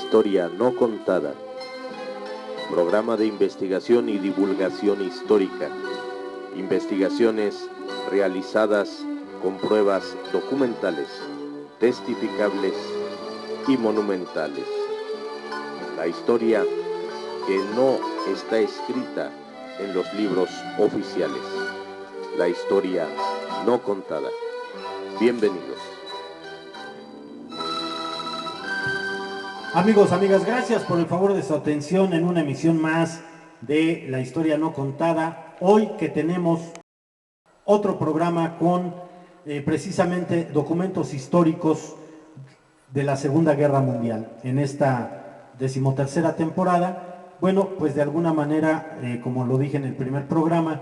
historia no contada. Programa de investigación y divulgación histórica. Investigaciones realizadas con pruebas documentales, testificables y monumentales. La historia que no está escrita en los libros oficiales. La historia no contada. Bienvenidos. Amigos, amigas, gracias por el favor de su atención en una emisión más de La Historia No Contada. Hoy que tenemos otro programa con precisamente documentos históricos de la Segunda Guerra Mundial. En esta 13ª temporada, bueno, pues de alguna manera, como lo dije en el primer programa,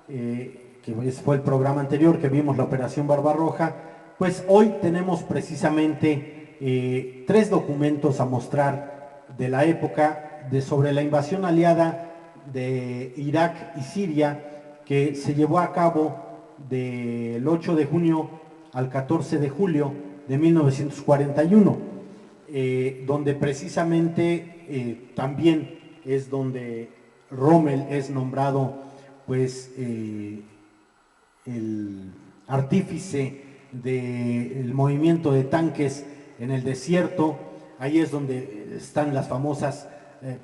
que fue el programa anterior que vimos la Operación Barbarroja, pues hoy tenemos precisamente tres documentos a mostrar de la época sobre la invasión aliada de Irak y Siria que se llevó a cabo del 8 de junio al 14 de julio de 1941, donde precisamente también es donde Rommel es nombrado pues el artífice del movimiento de tanques en el desierto. Ahí es donde están las famosas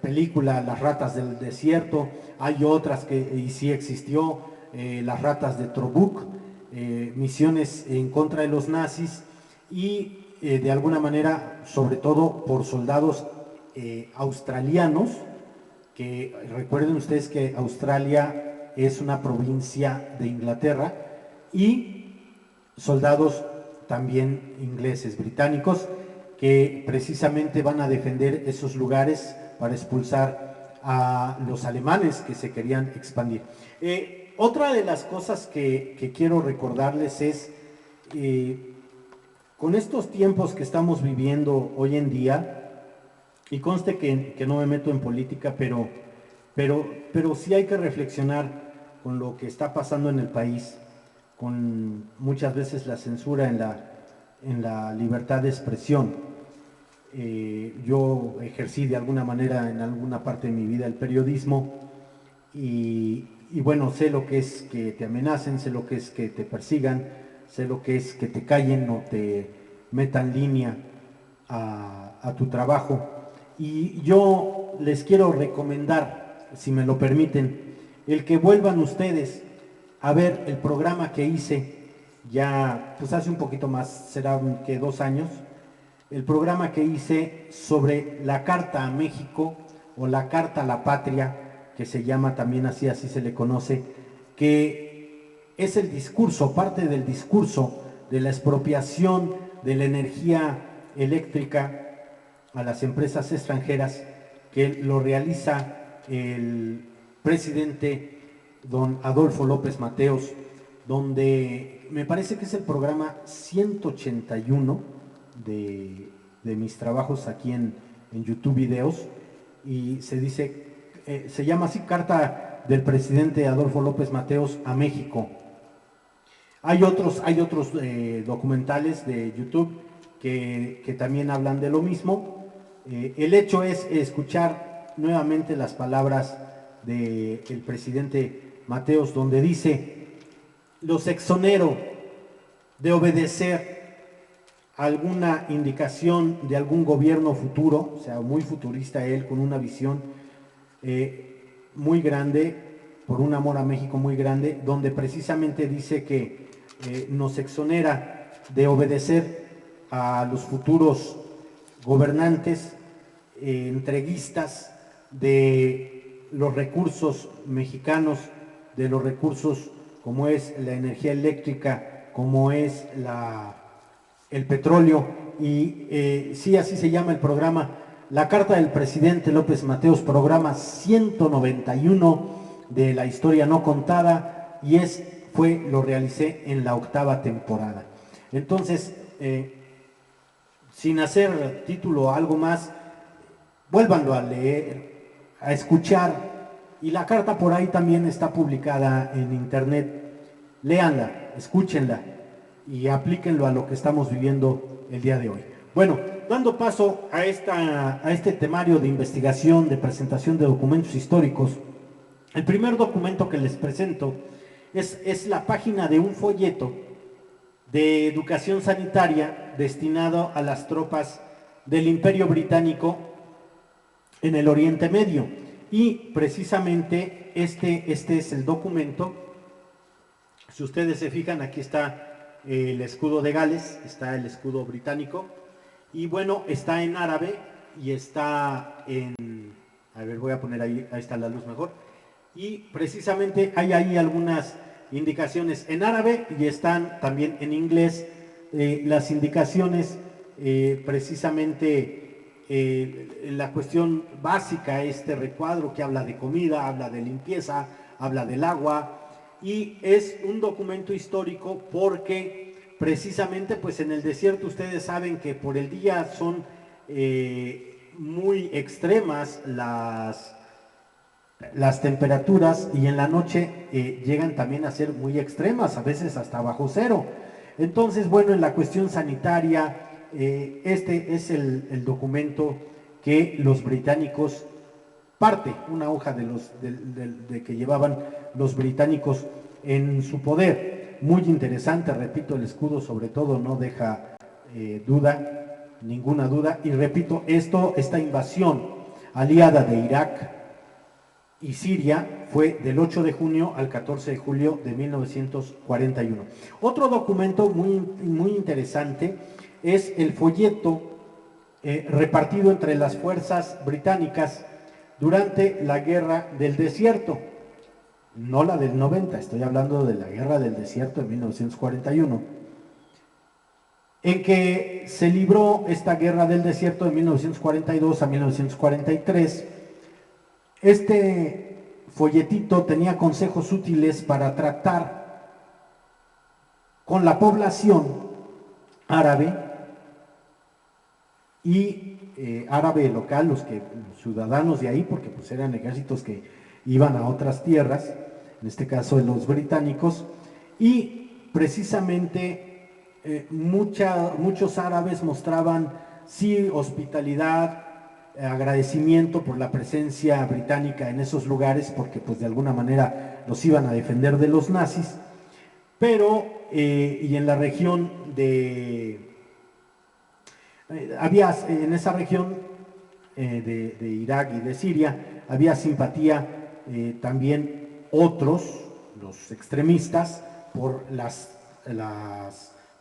películas Las ratas del desierto. Hay otras que sí existió, Las ratas de Trobuk, misiones en contra de los nazis y de alguna manera, sobre todo por soldados australianos, que recuerden ustedes que Australia es una provincia de Inglaterra, y soldados también ingleses, británicos, que precisamente van a defender esos lugares para expulsar a los alemanes que se querían expandir. Otra de las cosas que quiero recordarles es, con estos tiempos que estamos viviendo hoy en día, y conste que no me meto en política, pero sí hay que reflexionar con lo que está pasando en el país, con muchas veces la censura en la libertad de expresión. Yo ejercí de alguna manera en alguna parte de mi vida el periodismo y bueno, sé lo que es que te amenacen, sé lo que es que te persigan, sé lo que es que te callen o te metan línea a tu trabajo. Y yo les quiero recomendar, si me lo permiten, el que vuelvan ustedes a ver el programa que hice ya, pues hace un poquito más, será que 2 años, el programa que hice sobre la Carta a México o la Carta a la Patria, que se llama también así se le conoce, que es el discurso, parte del discurso de la expropiación de la energía eléctrica a las empresas extranjeras, que lo realiza el presidente don Adolfo López Mateos, donde me parece que es el programa 181 de mis trabajos aquí en YouTube Videos, y se dice, se llama así, Carta del presidente Adolfo López Mateos a México. Hay otros documentales de YouTube que también hablan de lo mismo. El hecho es escuchar nuevamente las palabras del presidente Mateos, donde dice: los exonero de obedecer alguna indicación de algún gobierno futuro, o sea, muy futurista él, con una visión muy grande, por un amor a México muy grande, donde precisamente dice que nos exonera de obedecer a los futuros gobernantes entreguistas de los recursos mexicanos, de los recursos como es la energía eléctrica, como es el petróleo, y sí, así se llama el programa, la Carta del presidente López Mateos, programa 191 de La Historia No Contada, y lo realicé en la 8ª temporada. Entonces, sin hacer título o algo más, vuélvanlo a leer, a escuchar, y la carta por ahí también está publicada en internet. Léanla, escúchenla y aplíquenlo a lo que estamos viviendo el día de hoy. Bueno, dando paso a este temario de investigación, de presentación de documentos históricos, el primer documento que les presento es la página de un folleto de educación sanitaria destinado a las tropas del Imperio Británico en el Oriente Medio. Y precisamente este es el documento. Si ustedes se fijan, aquí está el escudo de Gales, está el escudo británico, y bueno, está en árabe y está en... A ver, voy a poner ahí está la luz mejor. Y precisamente hay ahí algunas indicaciones en árabe y están también en inglés las indicaciones precisamente la cuestión básica, este recuadro que habla de comida, habla de limpieza, habla del agua, y es un documento histórico porque precisamente pues en el desierto ustedes saben que por el día son muy extremas las temperaturas y en la noche llegan también a ser muy extremas, a veces hasta bajo cero. Entonces, bueno, en la cuestión sanitaria, este es el documento que los británicos, una hoja de que llevaban los británicos en su poder. Muy interesante, repito, el escudo sobre todo no deja ninguna duda, y repito, esta invasión aliada de Irak y Siria fue del 8 de junio al 14 de julio de 1941. Otro documento muy interesante es el folleto repartido entre las fuerzas británicas durante la Guerra del Desierto, no la del 90, estoy hablando de la Guerra del Desierto de 1941, en que se libró esta Guerra del Desierto de 1942 a 1943. Este folletito tenía consejos útiles para tratar con la población árabe y árabe local, los ciudadanos de ahí, porque pues eran ejércitos que iban a otras tierras, en este caso de los británicos, y precisamente muchos árabes mostraban sí hospitalidad, agradecimiento por la presencia británica en esos lugares, porque pues de alguna manera los iban a defender de los nazis, pero y en la región había en esa región de Irak y de Siria, había simpatía también los extremistas, por las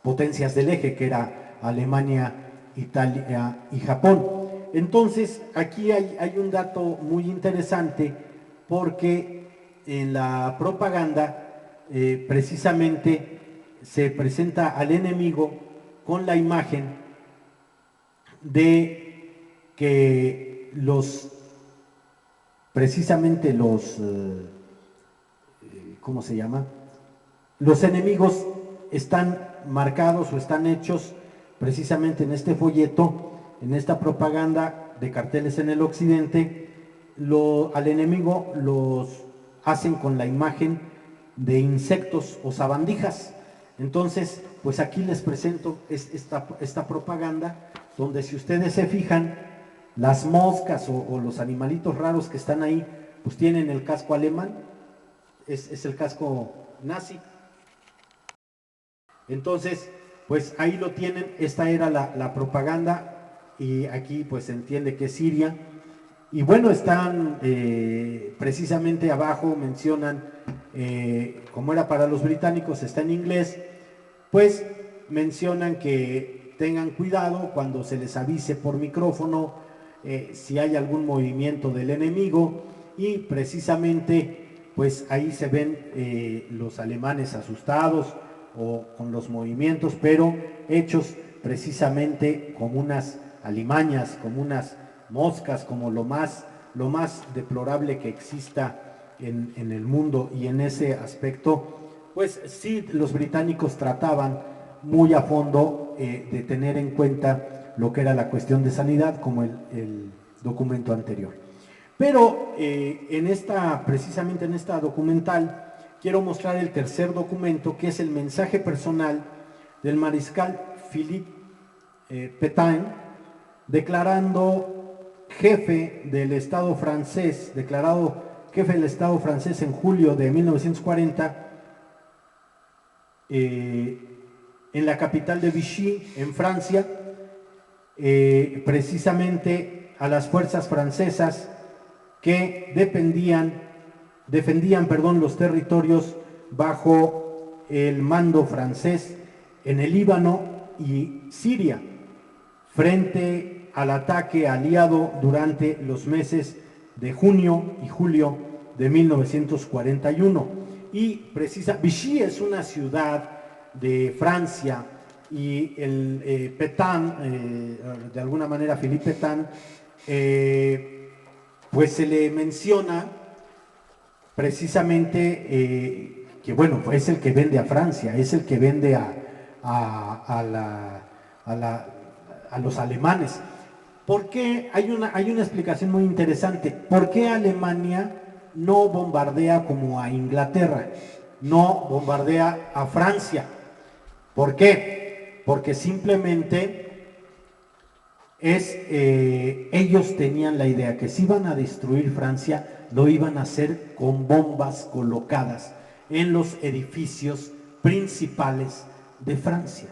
potencias del eje, que era Alemania, Italia y Japón. Entonces, aquí hay un dato muy interesante, porque en la propaganda precisamente se presenta al enemigo con la imagen de que precisamente ¿cómo se llama? Los enemigos están marcados o están hechos precisamente en este folleto, en esta propaganda de carteles en el occidente. Al enemigo los hacen con la imagen de insectos o sabandijas. Entonces, pues aquí les presento esta propaganda, donde si ustedes se fijan, las moscas o los animalitos raros que están ahí, pues tienen el casco alemán, es el casco nazi. Entonces, pues ahí lo tienen, esta era la propaganda, y aquí pues se entiende que es Siria. Y bueno, están precisamente abajo, mencionan, como era para los británicos, está en inglés, pues mencionan que tengan cuidado cuando se les avise por micrófono si hay algún movimiento del enemigo, y precisamente pues ahí se ven los alemanes asustados o con los movimientos, pero hechos precisamente como unas alimañas, como unas moscas, como lo más deplorable que exista en el mundo. Y en ese aspecto, pues sí, los británicos trataban muy a fondo de tener en cuenta lo que era la cuestión de sanidad, como el documento anterior. Pero precisamente en esta documental, quiero mostrar el tercer documento, que es el mensaje personal del mariscal Philippe Pétain, declarado jefe del Estado francés en julio de 1940, en la capital de Vichy, en Francia, precisamente a las fuerzas francesas que defendían los territorios bajo el mando francés en el Líbano y Siria, frente al ataque aliado durante los meses de junio y julio de 1941. Y Vichy es una ciudad de Francia, y el Pétain, de alguna manera Philippe Pétain, pues se le menciona precisamente que bueno, es el que vende a Francia, es el que vende a los alemanes. ¿Por qué? Hay una explicación muy interesante. ¿Por qué Alemania no bombardea como a Inglaterra? No bombardea a Francia. ¿Por qué? Porque simplemente ellos tenían la idea que si iban a destruir Francia, lo iban a hacer con bombas colocadas en los edificios principales de Francia.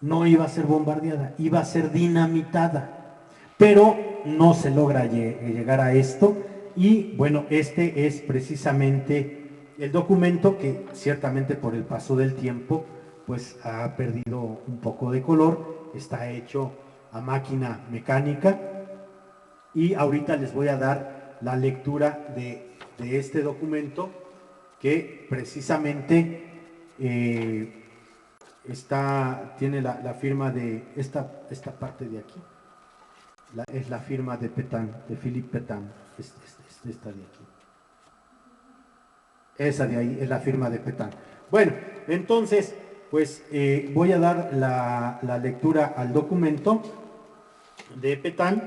No iba a ser bombardeada, iba a ser dinamitada, pero no se logra llegar a esto. Y bueno, este es precisamente el documento que ciertamente por el paso del tiempo pues ha perdido un poco de color, está hecho a máquina mecánica, y ahorita les voy a dar la lectura de este documento que precisamente tiene la firma de esta parte de aquí, es la firma de Pétain, de Philippe Pétain, esta de aquí. Esa de ahí es la firma de Pétain. Bueno, entonces, pues voy a dar la lectura al documento de Pétain,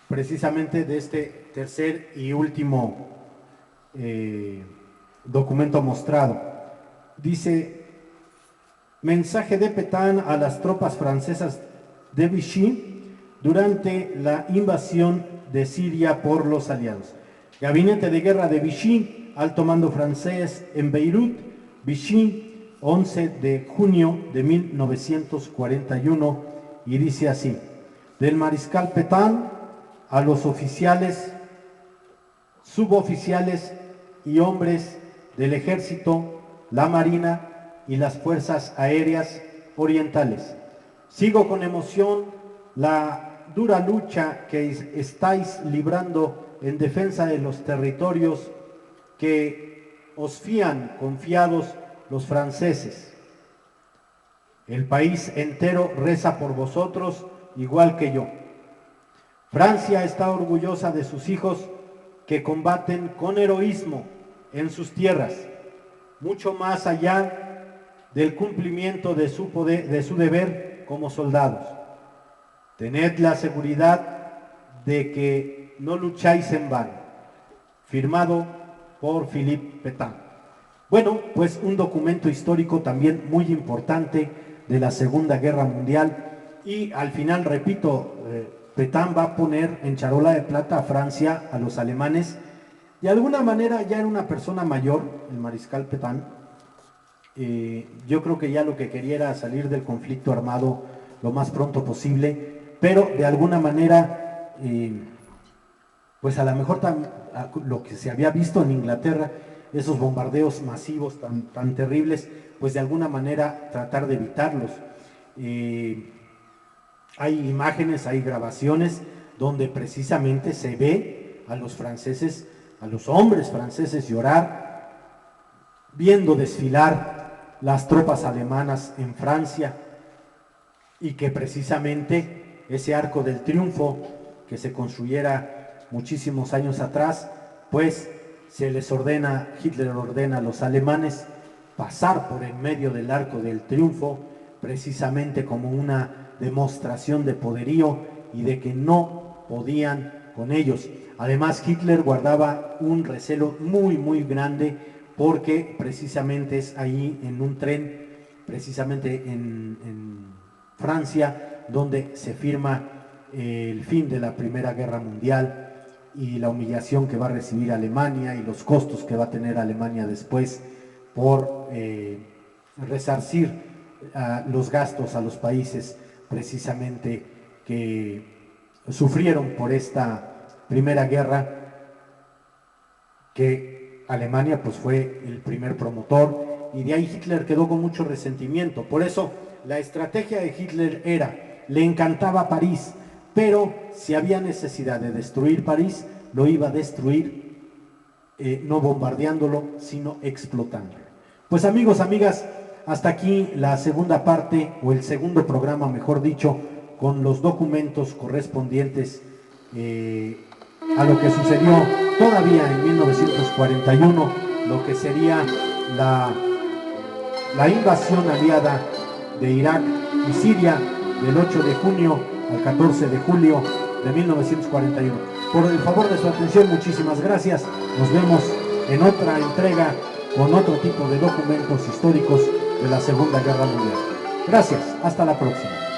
precisamente de este tercer y último documento mostrado. Dice: mensaje de Pétain a las tropas francesas de Vichy durante la invasión de Siria por los aliados. Gabinete de guerra de Vichy, alto mando francés en Beirut, Vichy, 11 de junio de 1941, y dice así: del mariscal Pétain a los oficiales, suboficiales y hombres del ejército, la marina y las fuerzas aéreas orientales. Sigo con emoción la dura lucha que estáis librando en defensa de los territorios que os fían confiados los franceses. El país entero reza por vosotros, igual que yo. Francia está orgullosa de sus hijos que combaten con heroísmo en sus tierras, mucho más allá del cumplimiento de su deber como soldados. Tened la seguridad de que no lucháis en vano. Firmado por Philippe Pétain. Bueno, pues un documento histórico también muy importante de la Segunda Guerra Mundial, y al final, repito, Pétain va a poner en charola de plata a Francia, a los alemanes. De alguna manera ya era una persona mayor, el mariscal Pétain. Yo creo que ya lo que quería era salir del conflicto armado lo más pronto posible, pero de alguna manera, pues a lo mejor lo que se había visto en Inglaterra, esos bombardeos masivos tan terribles, pues de alguna manera tratar de evitarlos. Hay imágenes, hay grabaciones donde precisamente se ve a los franceses, a los hombres franceses llorar, viendo desfilar las tropas alemanas en Francia, y que precisamente ese arco del triunfo que se construyera muchísimos años atrás, pues Hitler ordena a los alemanes pasar por en medio del arco del triunfo, precisamente como una demostración de poderío y de que no podían con ellos. Además, Hitler guardaba un recelo muy, muy grande, porque precisamente es ahí en un tren, precisamente en Francia, donde se firma el fin de la Primera Guerra Mundial y la humillación que va a recibir Alemania y los costos que va a tener Alemania después por resarcir los gastos a los países precisamente que sufrieron por esta Primera Guerra, que Alemania pues fue el primer promotor, y de ahí Hitler quedó con mucho resentimiento. Por eso la estrategia de Hitler era, le encantaba París, pero si había necesidad de destruir París, lo iba a destruir no bombardeándolo, sino explotándolo. Pues amigos, amigas, hasta aquí la segunda parte, o el segundo programa, mejor dicho, con los documentos correspondientes a lo que sucedió todavía en 1941, lo que sería la invasión aliada de Irak y Siria del 8 de junio al 14 de julio de 1941. Por el favor de su atención, muchísimas gracias. Nos vemos en otra entrega con otro tipo de documentos históricos de la Segunda Guerra Mundial. Gracias, hasta la próxima.